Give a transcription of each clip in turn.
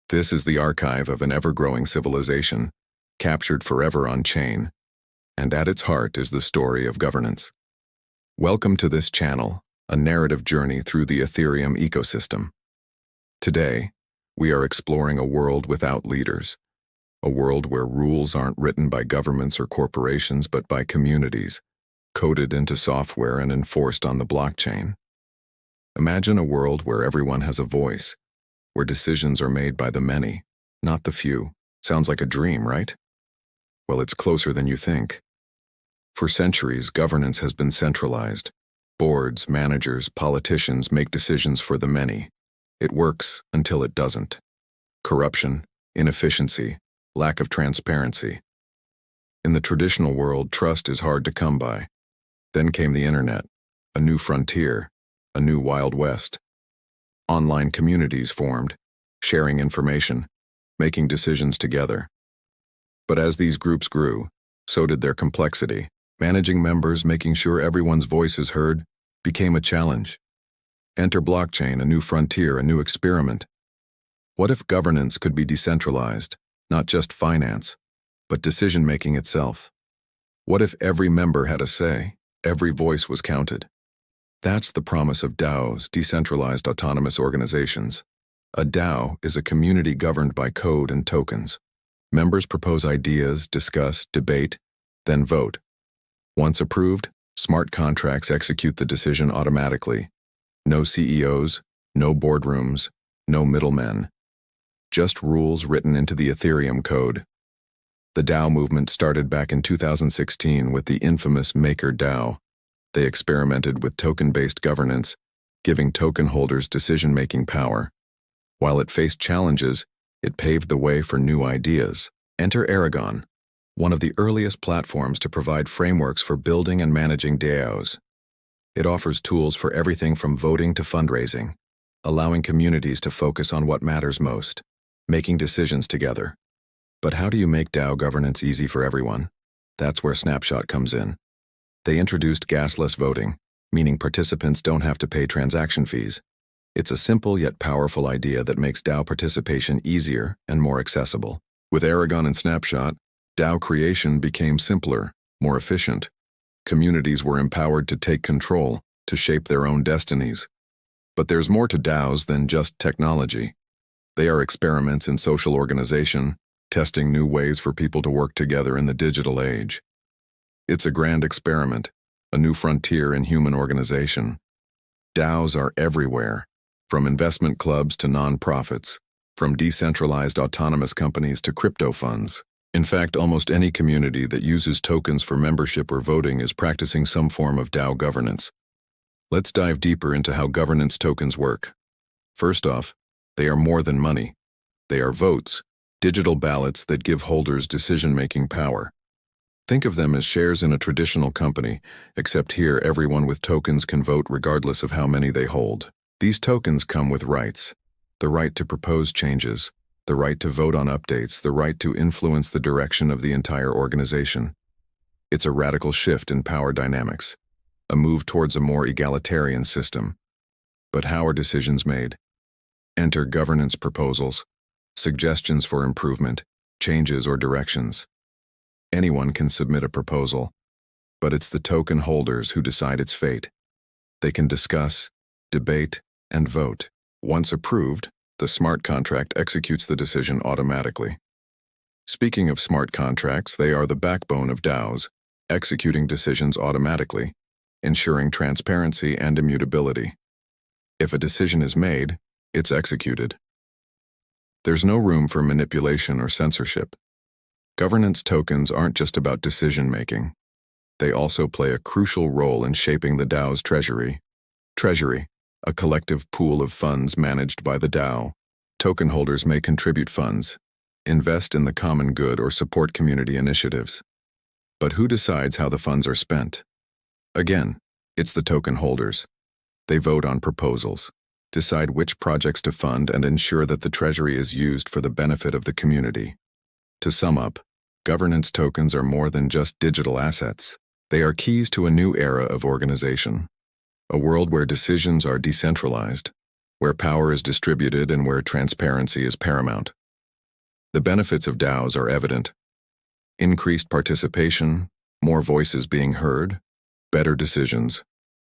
This is the archive of an ever-growing civilization, captured forever on chain, and at its heart is the story of governance. Welcome to this channel, a narrative journey through the Ethereum ecosystem. Today, we are exploring a world without leaders, a world where rules aren't written by governments or corporations but by communities, coded into software and enforced on the blockchain. Imagine a world where everyone has a voice, where decisions are made by the many, not the few. Sounds like a dream, right? Well, it's closer than you think. For centuries, governance has been centralized. Boards, managers, politicians make decisions for the many. It works until it doesn't. Corruption, inefficiency, lack of transparency. In the traditional world, trust is hard to come by. Then came the internet, a new frontier, a new Wild West. Online communities formed, sharing information, making decisions together. But as these groups grew, so did their complexity. Managing members, making sure everyone's voice is heard, became a challenge. Enter blockchain, a new frontier, a new experiment. What if governance could be decentralized, not just finance, but decision-making itself? What if every member had a say, every voice was counted? That's the promise of DAOs, Decentralized Autonomous Organizations. A DAO is a community governed by code and tokens. Members propose ideas, discuss, debate, then vote. Once approved, smart contracts execute the decision automatically. No CEOs, no boardrooms, no middlemen. Just rules written into the Ethereum code. The DAO movement started back in 2016 with the infamous MakerDAO. They experimented with token-based governance, giving token holders decision-making power. While it faced challenges, it paved the way for new ideas. Enter Aragon, one of the earliest platforms to provide frameworks for building and managing DAOs. It offers tools for everything from voting to fundraising, allowing communities to focus on what matters most, making decisions together. But how do you make DAO governance easy for everyone? That's where Snapshot comes in. They introduced gasless voting, meaning participants don't have to pay transaction fees. It's a simple yet powerful idea that makes DAO participation easier and more accessible. With Aragon and Snapshot, DAO creation became simpler, more efficient. Communities were empowered to take control, to shape their own destinies. But there's more to DAOs than just technology. They are experiments in social organization, testing new ways for people to work together in the digital age. It's a grand experiment, a new frontier in human organization. DAOs are everywhere, from investment clubs to nonprofits, from decentralized autonomous companies to crypto funds. In fact, almost any community that uses tokens for membership or voting is practicing some form of DAO governance. Let's dive deeper into how governance tokens work. First off, they are more than money. They are votes, digital ballots that give holders decision-making power. Think of them as shares in a traditional company, except here everyone with tokens can vote regardless of how many they hold. These tokens come with rights. The right to propose changes, the right to vote on updates, the right to influence the direction of the entire organization. It's a radical shift in power dynamics, a move towards a more egalitarian system. But how are decisions made? Enter governance proposals, suggestions for improvement, changes or directions. Anyone can submit a proposal, but it's the token holders who decide its fate. They can discuss, debate, and vote. Once approved, the smart contract executes the decision automatically. Speaking of smart contracts, they are the backbone of DAOs, executing decisions automatically, ensuring transparency and immutability. If a decision is made, it's executed. There's no room for manipulation or censorship. Governance tokens aren't just about decision-making. They also play a crucial role in shaping the DAO's treasury. Treasury, a collective pool of funds managed by the DAO. Token holders may contribute funds, invest in the common good, or support community initiatives. But who decides how the funds are spent? Again, it's the token holders. They vote on proposals, decide which projects to fund, and ensure that the treasury is used for the benefit of the community. To sum up, governance tokens are more than just digital assets. They are keys to a new era of organization. A world where decisions are decentralized, where power is distributed and where transparency is paramount. The benefits of DAOs are evident. Increased participation, more voices being heard, better decisions,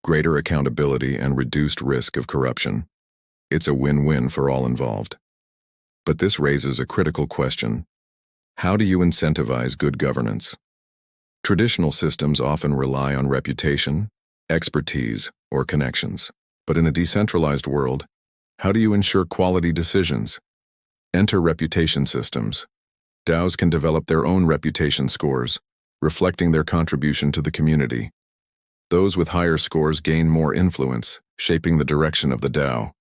greater accountability, and reduced risk of corruption. It's a win-win for all involved. But this raises a critical question. How do you incentivize good governance? Traditional systems often rely on reputation, expertise, or connections. But in a decentralized world, how do you ensure quality decisions? Enter reputation systems. DAOs can develop their own reputation scores, reflecting their contribution to the community. Those with higher scores gain more influence, shaping the direction of the DAO.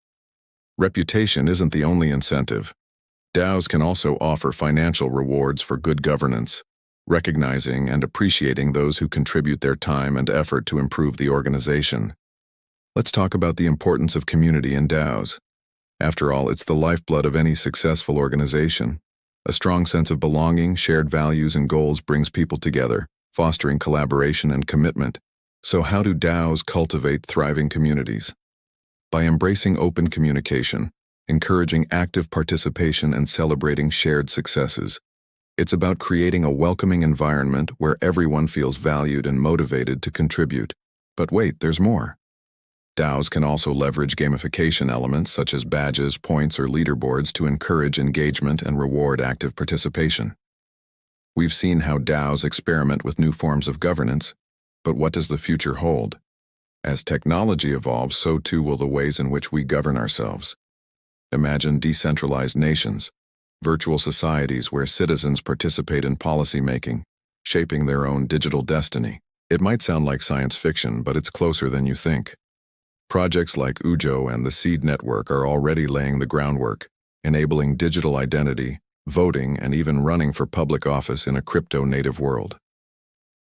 Reputation isn't the only incentive. DAOs can also offer financial rewards for good governance, recognizing and appreciating those who contribute their time and effort to improve the organization. Let's talk about the importance of community in DAOs. After all, it's the lifeblood of any successful organization. A strong sense of belonging, shared values, and goals brings people together, fostering collaboration and commitment. So how do DAOs cultivate thriving communities? By embracing open communication, encouraging active participation, and celebrating shared successes. It's about creating a welcoming environment where everyone feels valued and motivated to contribute. But wait, there's more. DAOs can also leverage gamification elements such as badges, points, or leaderboards to encourage engagement and reward active participation. We've seen how DAOs experiment with new forms of governance, but what does the future hold? As technology evolves, so too will the ways in which we govern ourselves. Imagine decentralized nations, virtual societies where citizens participate in policy-making, shaping their own digital destiny. It might sound like science fiction, but it's closer than you think. Projects like Ujo and the Seed Network are already laying the groundwork, enabling digital identity, voting, and even running for public office in a crypto-native world.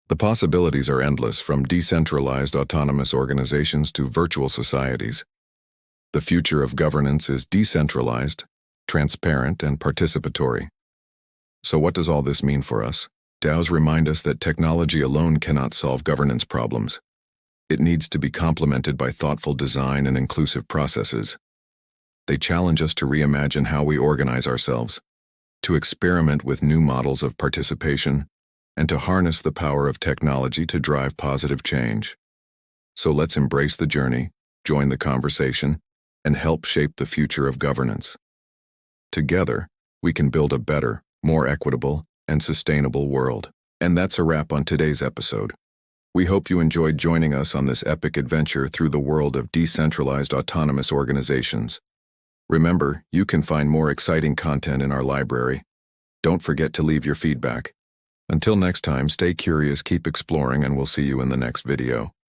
The possibilities are endless, from decentralized autonomous organizations to virtual societies. The future of governance is decentralized, transparent, and participatory. So what does all this mean for us? DAOs remind us that technology alone cannot solve governance problems. It needs to be complemented by thoughtful design and inclusive processes. They challenge us to reimagine how we organize ourselves, to experiment with new models of participation, and to harness the power of technology to drive positive change. So let's embrace the journey, join the conversation, and help shape the future of governance. Together, we can build a better, more equitable, and sustainable world. And that's a wrap on today's episode. We hope you enjoyed joining us on this epic adventure through the world of decentralized autonomous organizations. Remember, you can find more exciting content in our library. Don't forget to leave your feedback. Until next time, stay curious, keep exploring, and we'll see you in the next video.